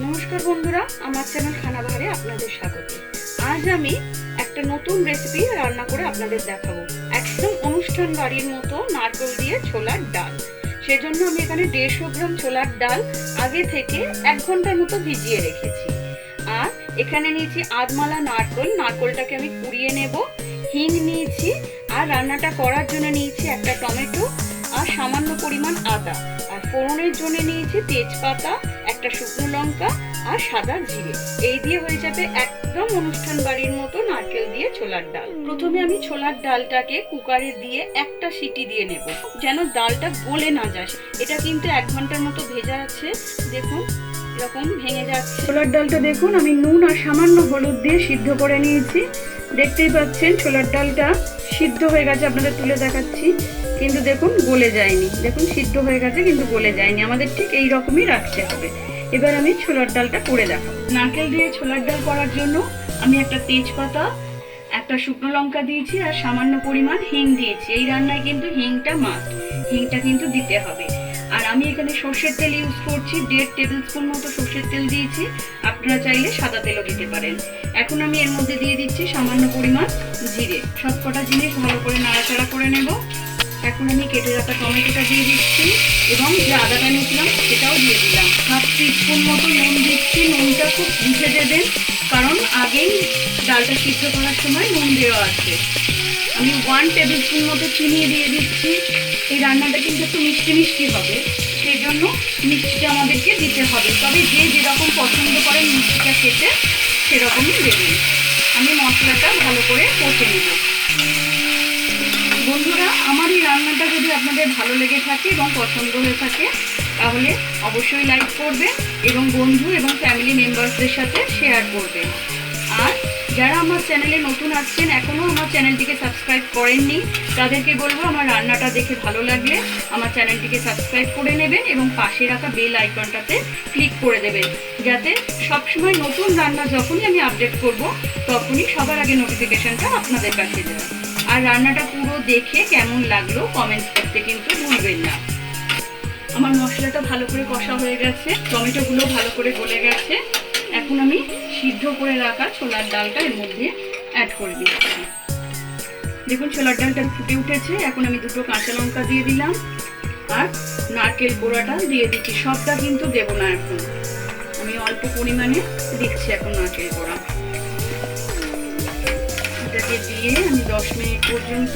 নমস্কার বন্ধুরা, আমার চ্যানেল খানাবাহারে আপনাদের স্বাগত। আজ আমি একটা নতুন রেসিপি রান্না করে আপনাদের দেখাবো। একদম অনুষ্ঠান বাড়ির মতো নারকেল দিয়ে ছোলার ডাল। সেজন্য আমি এখানে 150 গ্রাম ছোলার ডাল আগে থেকে 1 ঘন্টার মতো ভিজিয়ে রেখেছি। আর এখানে নিয়েছি আধমালা নারকেলটাকে আমি কুড়িয়ে নেব। হিং নিয়েছি, আর রান্নাটা করার জন্য নিয়েছি একটা টমেটো আর সামান্য পরিমাণ আদা। আর ফোড়নের জন্য নিয়েছি তেজপাতা, একটা শুকনো লঙ্কা আর সাদা জিরে। এই দিয়ে হয়ে যাবে একদম অনুষ্ঠান বাড়ির মতো নারকেল দিয়ে ছোলার ডাল। প্রথমে আমি ছোলার ডালটাকে কুকারে দিয়ে একটা সিটি দিয়ে নেব, যেন ডালটা গলে না যায়। এটা কিন্তু 1 ঘন্টার মতো ভেজা আছে। দেখুন এরকম ভেঙে যাচ্ছে। ছোলার ডালটা দেখুন আমি নুন আর সামান্য হলুদ দিয়ে সিদ্ধ করে নিয়েছি। দেখতেই পাচ্ছেন ছোলার ডালটা সিদ্ধ হয়ে গেছে, আপনাদের তুলে দেখাচ্ছি। কিন্তু দেখুন গলে যায়নি, দেখুন সিদ্ধ হয়ে গেছে কিন্তু গলে যায়নি। আমাদের ঠিক এই রকমই রাখতে হবে। এবার আমি ছোলার ডালটা করে দেখাবো। নারকেল দিয়ে ছোলার ডাল করার জন্য আমি একটা তেজপাতা, একটা শুকনো লঙ্কা দিয়েছি আর সামান্য পরিমাণ হিং দিয়েছি। এই রান্নায় কিন্তু হিংটা মাস্ট, হিংটা কিন্তু দিতে হবে। আর আমি এখানে সর্ষের তেল ইউজ করছি, 1.5 টেবিল স্পুন মতো সর্ষের তেল দিয়েছি। আপনারা চাইলে সাদা তেলও দিতে পারেন। এখন আমি এর মধ্যে দিয়ে দিচ্ছি সামান্য পরিমাণ জিরে। সবকটা জিনিস ভালো করে নাড়াচাড়া করে নেব। এখন আমি কেটে রাখা টমেটোটা দিয়ে দিচ্ছি এবং যে আদাটা নিয়েছিলাম সেটাও দিয়ে দিলাম। 1/2 টিস্পুন মতো নুন দিচ্ছি। নুনটা খুব বুঝে দেবেন, কারণ আগেই ডালটা সিদ্ধ করার সময় নুন দেওয়া আছে। আমি 1 টেবিল স্পুন মতো চিনি দিয়ে দিচ্ছি। এই রান্নাটা কিন্তু একটু মিষ্টি মিষ্টি হবে, সেই জন্য মিষ্টিটা আমাদেরকে দিতে হবে। তবে যে যেরকম পছন্দ করেন মিষ্টিটা খেতে সেরকমই দেবেন। আমি মশলাটা ভালো করে কষে নেব। বন্ধুরা, আমার এই রান্নাটা যদি আপনাদের ভালো লেগে থাকে এবং পছন্দ হয়ে থাকে তাহলে অবশ্যই লাইক করবেন এবং বন্ধু এবং ফ্যামিলি মেম্বারসদের সাথে শেয়ার করবেন। আর যারা আমার চ্যানেলে নতুন আসছেন, এখনও আমার চ্যানেলটিকে সাবস্ক্রাইব করেননি, তাদেরকে বলবো আমার রান্নাটা দেখে ভালো লাগলে আমার চ্যানেলটিকে সাবস্ক্রাইব করে নেবেন এবং পাশে রাখা বেল আইকনটাতে ক্লিক করে দেবেন, যাতে সবসময় নতুন রান্না যখনই আমি আপডেট করব তখনই সবার আগে নোটিফিকেশনটা আপনাদের কাছে যাবে। আর রান্নাটা পুরো দেখে কেমন লাগলো কমেন্টস করতে কিন্তু ভুলবেন না। আমার মশলাটা ভালো করে কষা হয়ে গেছে, টমেটোগুলো ভালো করে গলে গেছে। এখন আমি সিদ্ধ করে রাখা ছোলার ডালটা এর মধ্যে অ্যাড করে দিচ্ছি। দেখুন ছোলার ডালটা ফুটে উঠেছে। এখন আমি 2টো কাঁচা লঙ্কা দিয়ে দিলাম আর নারকেল কোড়াটা দিয়ে দিচ্ছি। সবটা কিন্তু দেবো না, এখন আমি অল্প পরিমাণে দিচ্ছি এখন নারকেল কোড়া। এটাকে দিয়ে আমি 10 মিনিট পর্যন্ত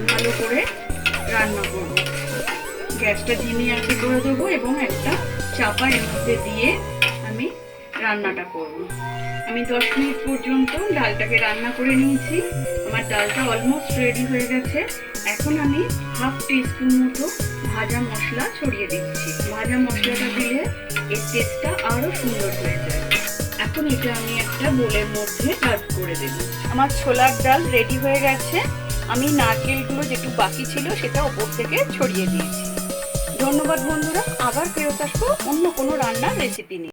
ভালো করে রান্না করব। গ্যাসটা ধিমি আঁচে করে দেবো এবং একটা চাপা এর মধ্যে দিয়ে আমি রান্নাটা করব। আমি 10 মিনিট পর্যন্ত ডালটাকে রান্না করে নিয়েছি। আমার ডালটা অলমোস্ট রেডি হয়ে গেছে। এখন আমি 1/2 টিস্পুন মতো ভাজা মশলা ছড়িয়ে দিচ্ছি। ভাজা মশলাটা দিলে এর টেস্টটা আরও সুন্দর হয়ে যায়। এখন এটা আমি একটা বোলের মধ্যে সার্ভ করে দেব। আমার ছোলার ডাল রেডি হয়ে গেছে। আমি নারকেলগুলো যেটুকু বাকি ছিল সেটা ওপর থেকে ছড়িয়ে দিয়েছি। ধন্যবাদ বন্ধুরা, আবার ফেরত আসবো অন্য কোনো রান্নার রেসিপি নিয়ে।